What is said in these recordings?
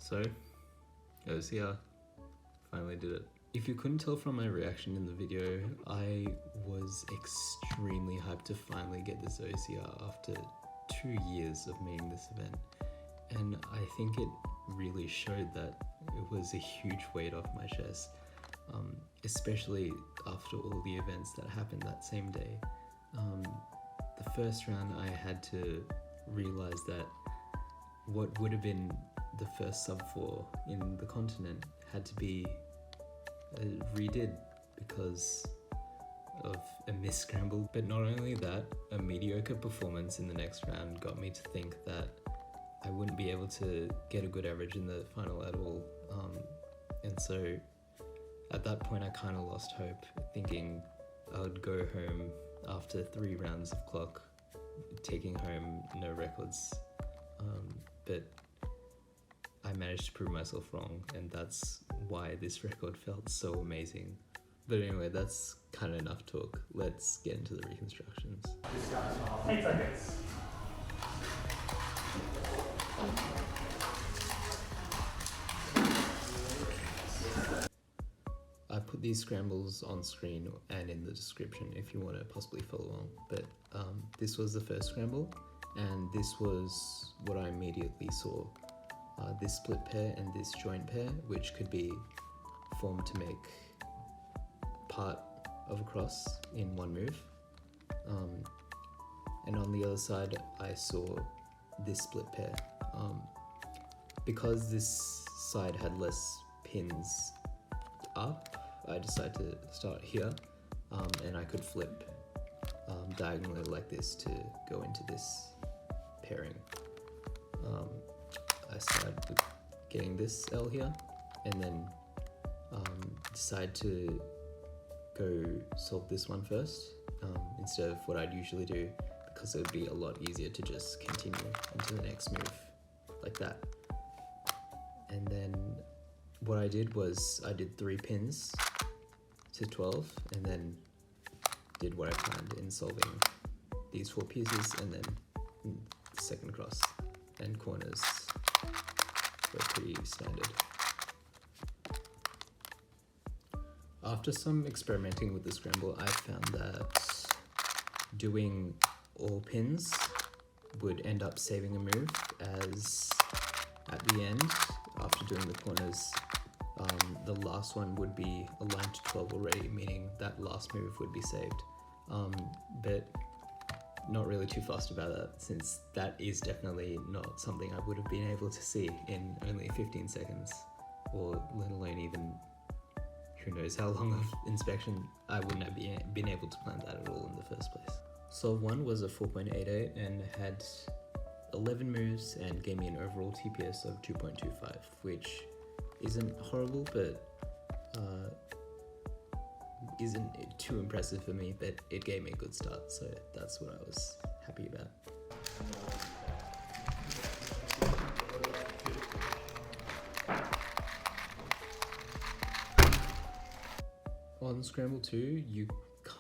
So, OcR, finally did it. If you couldn't tell from my reaction in the video, I was extremely hyped to finally get this OcR after 2 years of making this event. And I think it really showed that it was a huge weight off my chest, especially after all the events that happened that same day. The first round I had to realize that what would have been the first sub 4 in the continent had to be redid because of a missed scramble. But not only that, a mediocre performance in the next round got me to think that I wouldn't be able to get a good average in the final at all. And so at that point I kind of lost hope, thinking I would go home after 3 rounds of clock, taking home no records. But I managed to prove myself wrong, and that's why this record felt so amazing. But anyway, that's kind of enough talk. Let's get into the reconstructions. 8 seconds. I put these scrambles on screen and in the description if you want to possibly follow along. But this was the first scramble, and this was what I immediately saw. This split pair and this joint pair, which could be formed to make part of a cross in one move. And on the other side, I saw this split pair. Because this side had less pins up, I decided to start here, and I could flip diagonally like this to go into this pairing. I started with getting this L here, and then decide to go solve this one first instead of what I'd usually do, because it would be a lot easier to just continue into the next move like that. And then what I did was I did 3 pins to 12, and then did what I planned in solving these 4 pieces, and then the second cross and corners were pretty standard. After some experimenting with the scramble, I found that doing all pins would end up saving a move, as at the end, after doing the corners, the last one would be aligned to 12 already, meaning that last move would be saved. But not really too fussed about that, since that is definitely not something I would have been able to see in only 15 seconds, or let alone even who knows how long of inspection. I wouldn't have been able to plan that at all in the first place. Solve 1 was a 4.88 and had 11 moves and gave me an overall TPS of 2.25, which isn't horrible, but isn't too impressive for me, but it gave me a good start, so that's what I was happy about. On Scramble 2, you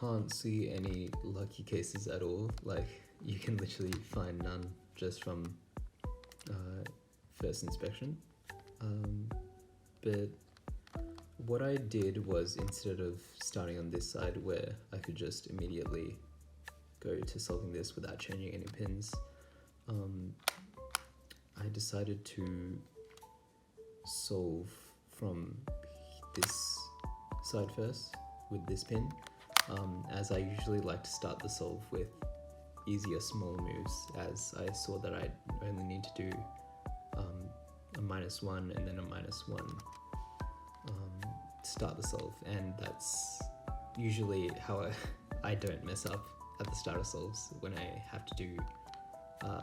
can't see any lucky cases at all. Like, you can literally find none just from first inspection. But what I did was, instead of starting on this side where I could just immediately go to solving this without changing any pins, I decided to solve from this side first with this pin, as I usually like to start the solve with easier smaller moves, as I saw that I only need to do a -1 and then a -1 start the solve, and that's usually how I don't mess up at the start of solves when I have to do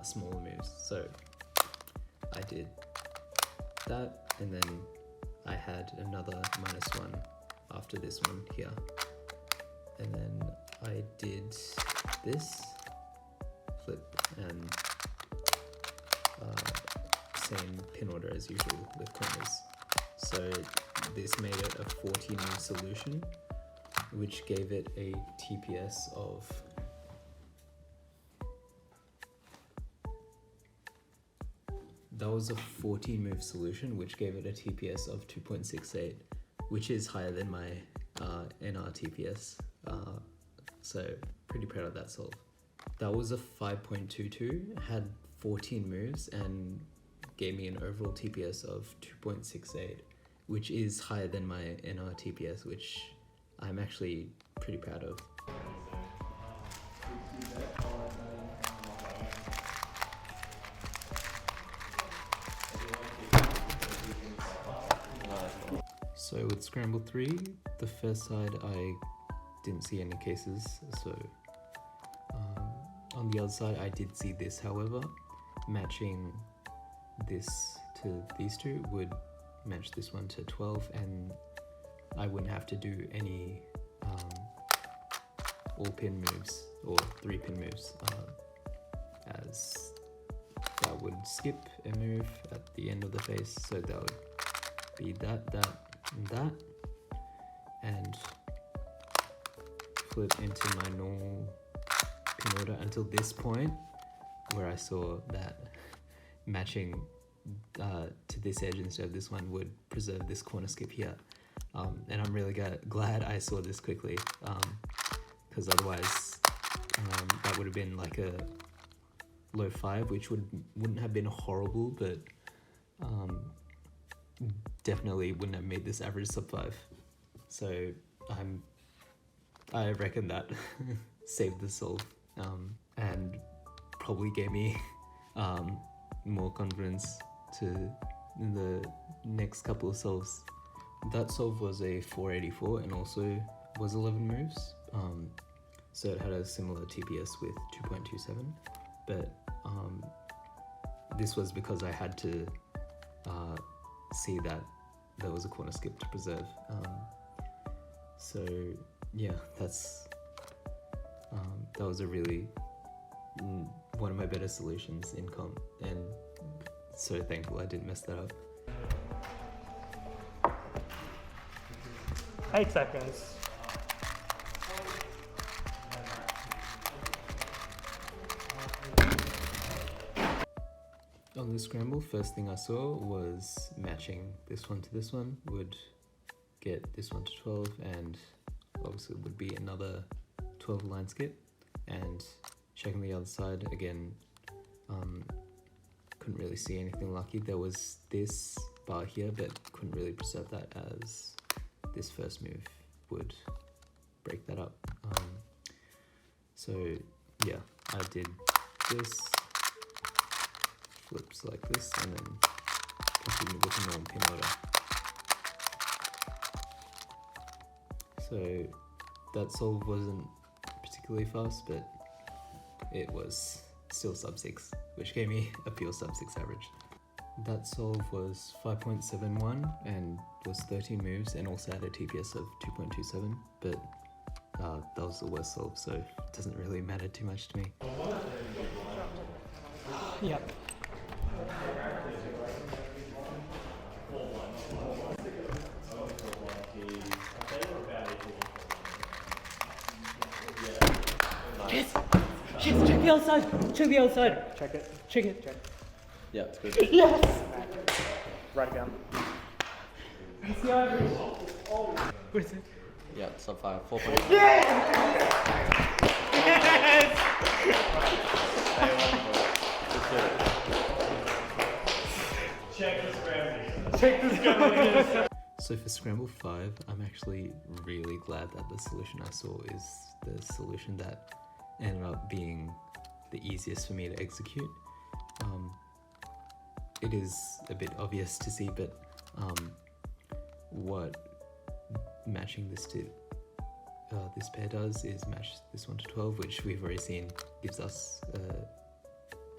smaller moves. So I did that, and then I had another -1 after this one here, and then I did this flip and same pin order as usual with corners. So this made it a 40 move solution, which gave it a TPS of that was a 14 move solution, which gave it a TPS of 2.68, which is higher than my NR TPS. So pretty proud of that solve. That was a 5.22, had 14 moves and gave me an overall TPS of 2.68, which is higher than my NR TPS, which I'm actually pretty proud of. So with Scramble 3, the first side I didn't see any cases, so on the other side I did see this. However, matching this to these two would match this one to 12, and I wouldn't have to do any all pin moves or 3 pin moves, as that would skip a move at the end of the face, so that would be that, and that, and flip into my normal pin order until this point where I saw that matching to this edge instead of this one would preserve this corner skip here. And I'm really glad I saw this quickly, because otherwise that would have been like a low 5, which wouldn't have been horrible, but definitely wouldn't have made this average sub 5. So I reckon that saved the solve, and probably gave me more confidence in the next couple of solves. That solve was a 484 and also was 11 moves, so it had a similar TPS with 2.27, but this was because I had to see that there was a corner skip to preserve. So yeah, that was a really one of my better solutions in comp, and so thankful I didn't mess that up. 8 seconds. On the scramble, first thing I saw was matching this one to this one would get this one to 12, and obviously would be another 12 line skip. And checking the other side again, couldn't really see anything lucky. There was this bar here, but couldn't really preserve that, as this first move would break that up. So yeah, I did this, flips like this, and then continued with a normal pin order. So that solve wasn't particularly fast, but it was still sub 6, which gave me a pure sub 6 average. That solve was 5.71 and was 13 moves, and also had a TPS of 2.27, but that was the worst solve, so it doesn't really matter too much to me. Yep. Yes, check the outside. Check the outside. Check it. Check it. Check. Yeah, it's good. Yes. Write it down. What's the average? What is it? Yeah, sub 5, 4.5. Yes. Check the scramble. Check the scramble. So for Scramble 5, I'm actually really glad that the solution I saw is the solution that ended up being the easiest for me to execute. It is a bit obvious to see, but what matching this to this pair does is match this one to 12, which we've already seen gives us a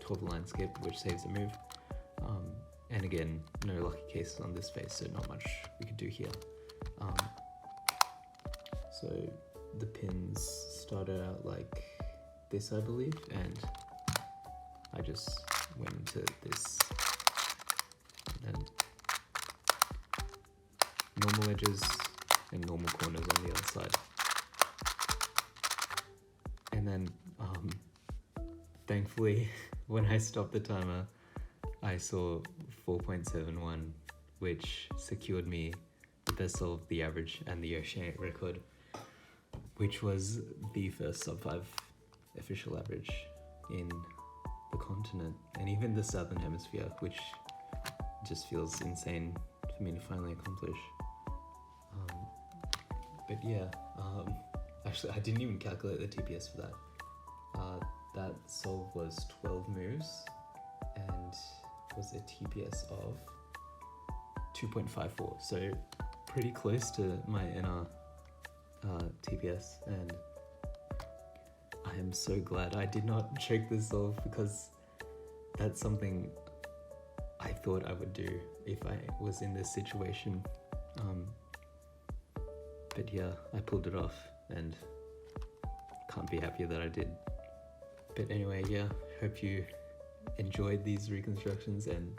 12 line skip, which saves a move. And again, no lucky cases on this face, so not much we could do here. So the pins started out like this, I believe, and I just went into this, and normal edges and normal corners on the other side. And then thankfully when I stopped the timer, I saw 4.71, which secured me the best of the average and the oceanic record, which was the first sub 5 official average in the continent and even the southern hemisphere, which just feels insane for me to finally accomplish. But yeah, actually I didn't even calculate the TPS for that. That solve was 12 moves and was a TPS of 2.54, so pretty close to my NR TPS, and I am so glad I did not check this solve because that's something I thought I would do if I was in this situation. But yeah, I pulled it off and can't be happier that I did. But anyway, yeah, hope you enjoyed these reconstructions, and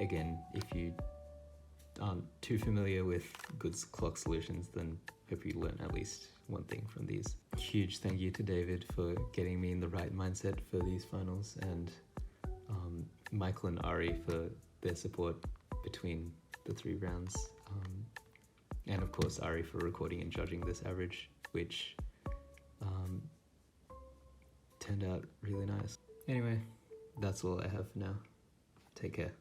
again, if you aren't too familiar with good clock solutions, then hope you learn at least one thing from these. Huge thank you to David for getting me in the right mindset for these finals, and Michael and Ari for their support between the 3 rounds. And of course Ari for recording and judging this average, which turned out really nice. Anyway, that's all I have for now. Take care.